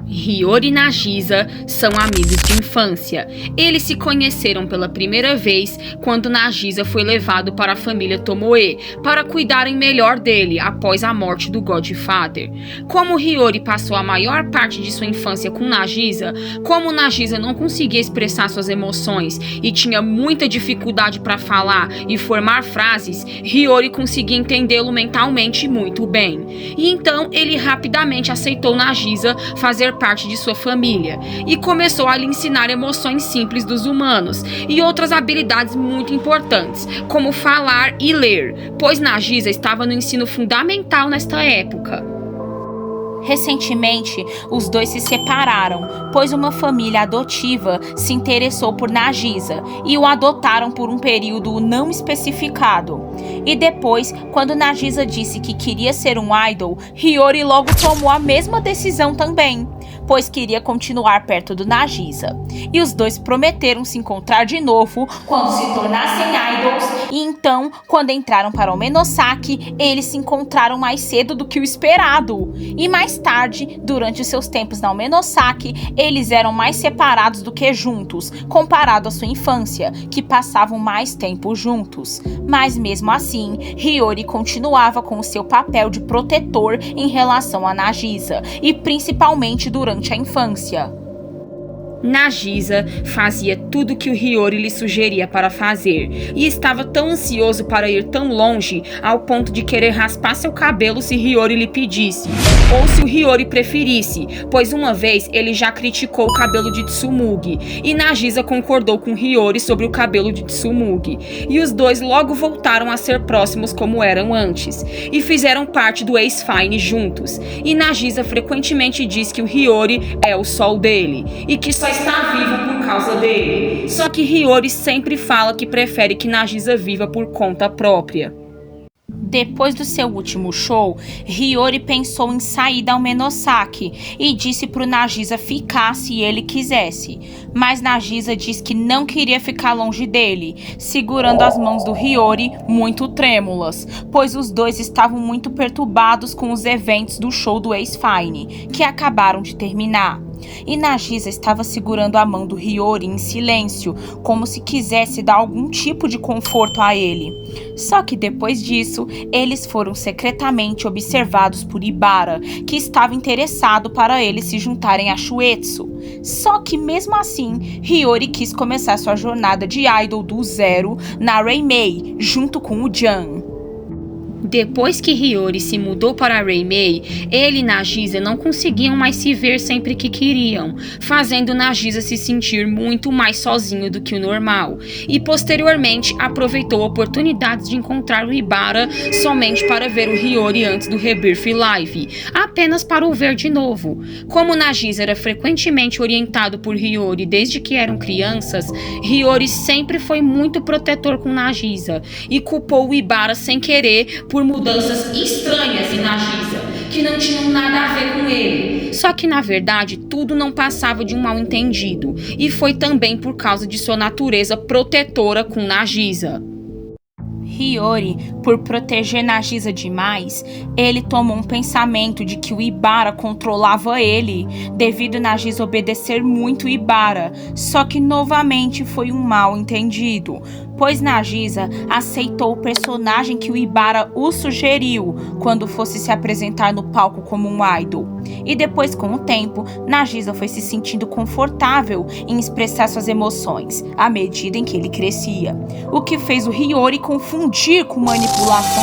Hiyori e Nagisa são amigos de infância. Eles se conheceram pela primeira vez quando Nagisa foi levado para a família Tomoe para cuidarem melhor dele após a morte do Godfather. Como Hiyori passou a maior parte de sua infância com Nagisa, como Nagisa não conseguia expressar suas emoções e tinha muita dificuldade para falar e formar frases, Hiyori conseguia entendê-lo mentalmente muito bem. E então ele rapidamente aceitou Nagisa fazer parte de sua família e começou a lhe ensinar emoções simples dos humanos e outras habilidades muito importantes, como falar e ler, pois Nagisa estava no ensino fundamental nesta época. Recentemente, os dois se separaram, pois uma família adotiva se interessou por Nagisa e o adotaram por um período não especificado. E depois, quando Nagisa disse que queria ser um idol, Hiyori logo tomou a mesma decisão também, pois queria continuar perto do Nagisa. E os dois prometeram se encontrar de novo quando se tornassem idols, e então, quando entraram para o Menosaki, eles se encontraram mais cedo do que o esperado. E mais tarde, durante os seus tempos na Menosaki, eles eram mais separados do que juntos, comparado à sua infância, que passavam mais tempo juntos. Mas mesmo assim, Hiyori continuava com o seu papel de protetor em relação a Nagisa, e principalmente durante a infância. Nagisa fazia tudo o que o Hiyori lhe sugeria para fazer e estava tão ansioso para ir tão longe ao ponto de querer raspar seu cabelo se Hiyori lhe pedisse, ou se o Hiyori preferisse, pois uma vez ele já criticou o cabelo de Tsumugi e Nagisa concordou com Hiyori sobre o cabelo de Tsumugi, e os dois logo voltaram a ser próximos como eram antes e fizeram parte do Ace Fine juntos. E Nagisa frequentemente diz que o Hiyori é o sol dele e que só está vivo por causa dele. Só que Hiyori sempre fala que prefere que Nagisa viva por conta própria. Depois do seu último show, Hiyori pensou em sair da Menosaki e disse pro Nagisa ficar se ele quisesse. Mas Nagisa disse que não queria ficar longe dele, segurando as mãos do Hiyori muito trêmulas, pois os dois estavam muito perturbados com os eventos do show do Ace Fine, que acabaram de terminar. E Nagisa estava segurando a mão do Hiyori em silêncio, como se quisesse dar algum tipo de conforto a ele. Só que depois disso, eles foram secretamente observados por Ibara, que estava interessado para eles se juntarem a Shuetsu. Só que mesmo assim, Hiyori quis começar sua jornada de idol do zero na Reimei, junto com o Jan. Depois que Hiyori se mudou para Reimei, ele e Nagisa não conseguiam mais se ver sempre que queriam, fazendo Nagisa se sentir muito mais sozinho do que o normal, e posteriormente aproveitou oportunidades de encontrar o Ibara somente para ver o Hiyori antes do Rebirth Live, apenas para o ver de novo. Como Nagisa era frequentemente orientado por Hiyori desde que eram crianças, Hiyori sempre foi muito protetor com Nagisa e culpou o Ibara sem querer por mudanças estranhas em Nagisa, que não tinham nada a ver com ele. Só que na verdade tudo não passava de um mal-entendido, e foi também por causa de sua natureza protetora com Nagisa. Hiyori, por proteger Nagisa demais, ele tomou um pensamento de que o Ibara controlava ele, devido Nagisa obedecer muito Ibara, só que novamente foi um mal entendido, pois Nagisa aceitou o personagem que o Ibara o sugeriu quando fosse se apresentar no palco como um idol. E depois, com o tempo, Nagisa foi se sentindo confortável em expressar suas emoções, à medida em que ele crescia, o que fez o Hiyori confundir com manipulação.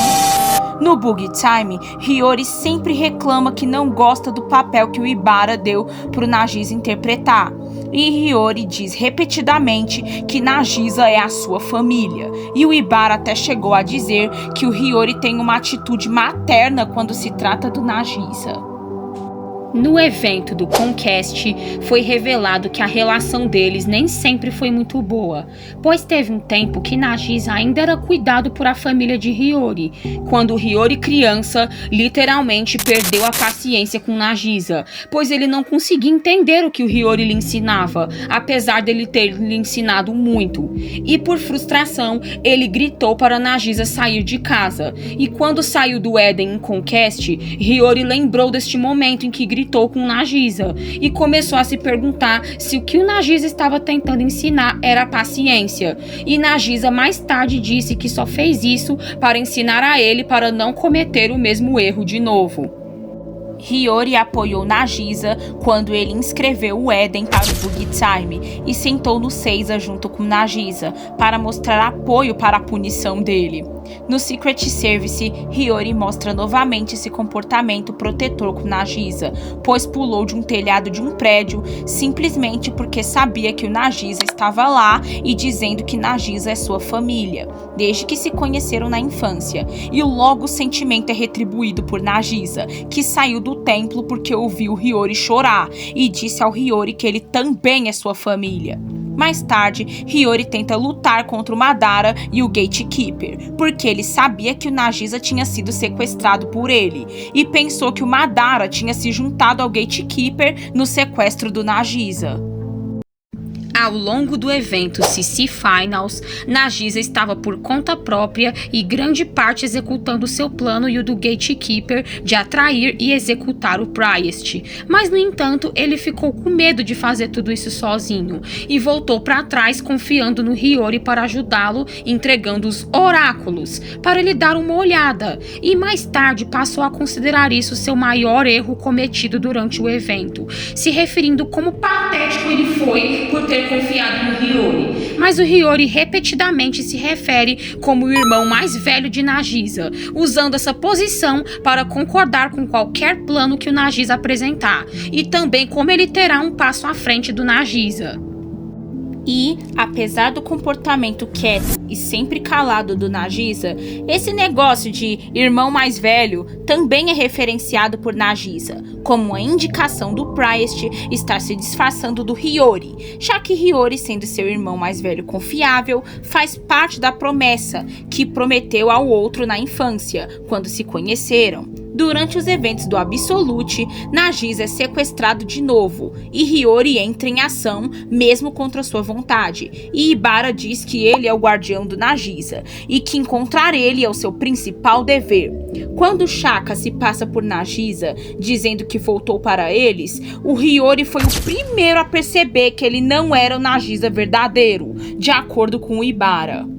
No Boogie Time, Hiyori sempre reclama que não gosta do papel que o Ibara deu pro Nagisa interpretar. E Hiyori diz repetidamente que Nagisa é a sua família. E o Ibara até chegou a dizer que o Hiyori tem uma atitude materna quando se trata do Nagisa. No evento do Conquest, foi revelado que a relação deles nem sempre foi muito boa, pois teve um tempo que Nagisa ainda era cuidado por a família de Hiyori, quando Hiyori criança literalmente perdeu a paciência com Nagisa, pois ele não conseguia entender o que o Hiyori lhe ensinava, apesar dele ter lhe ensinado muito, e por frustração ele gritou para Nagisa sair de casa, e quando saiu do Eden em Conquest, Hiyori lembrou deste momento em que gritou gritou com Nagisa e começou a se perguntar se o que o Nagisa estava tentando ensinar era paciência. E Nagisa mais tarde disse que só fez isso para ensinar a ele para não cometer o mesmo erro de novo. Hiyori apoiou Nagisa quando ele inscreveu o Eden para o Bug Time e sentou no Seiza junto com Nagisa para mostrar apoio para a punição dele. No Secret Service, Hiyori mostra novamente esse comportamento protetor com Nagisa, pois pulou de um telhado de um prédio simplesmente porque sabia que o Nagisa estava lá e dizendo que Nagisa é sua família, desde que se conheceram na infância. E logo o sentimento é retribuído por Nagisa, que saiu do templo porque ouviu Hiyori chorar e disse ao Hiyori que ele também é sua família. Mais tarde, Hiyori tenta lutar contra o Madara e o Gatekeeper, porque ele sabia que o Nagisa tinha sido sequestrado por ele, e pensou que o Madara tinha se juntado ao Gatekeeper no sequestro do Nagisa. Ao longo do evento CC Finals, Nagisa estava por conta própria e grande parte executando seu plano e o do Gatekeeper de atrair e executar o Priest. Mas, no entanto, ele ficou com medo de fazer tudo isso sozinho e voltou para trás confiando no Hiyori para ajudá-lo, entregando os oráculos para ele dar uma olhada. E mais tarde passou a considerar isso seu maior erro cometido durante o evento, se referindo como patético ele foi por ter confiado no Hiyori. Mas o Hiyori repetidamente se refere como o irmão mais velho de Nagisa, usando essa posição para concordar com qualquer plano que o Nagisa apresentar, e também como ele terá um passo à frente do Nagisa. E, apesar do comportamento quieto e sempre calado do Nagisa, esse negócio de irmão mais velho também é referenciado por Nagisa, como a indicação do Priest estar se disfarçando do Hiyori, já que Hiyori, sendo seu irmão mais velho confiável, faz parte da promessa que prometeu ao outro na infância, quando se conheceram. Durante os eventos do Absolute, Nagisa é sequestrado de novo e Hiyori entra em ação, mesmo contra sua vontade. E Ibara diz que ele é o guardião do Nagisa e que encontrar ele é o seu principal dever. Quando Shaka se passa por Nagisa, dizendo que voltou para eles, o Hiyori foi o primeiro a perceber que ele não era o Nagisa verdadeiro, de acordo com Ibara.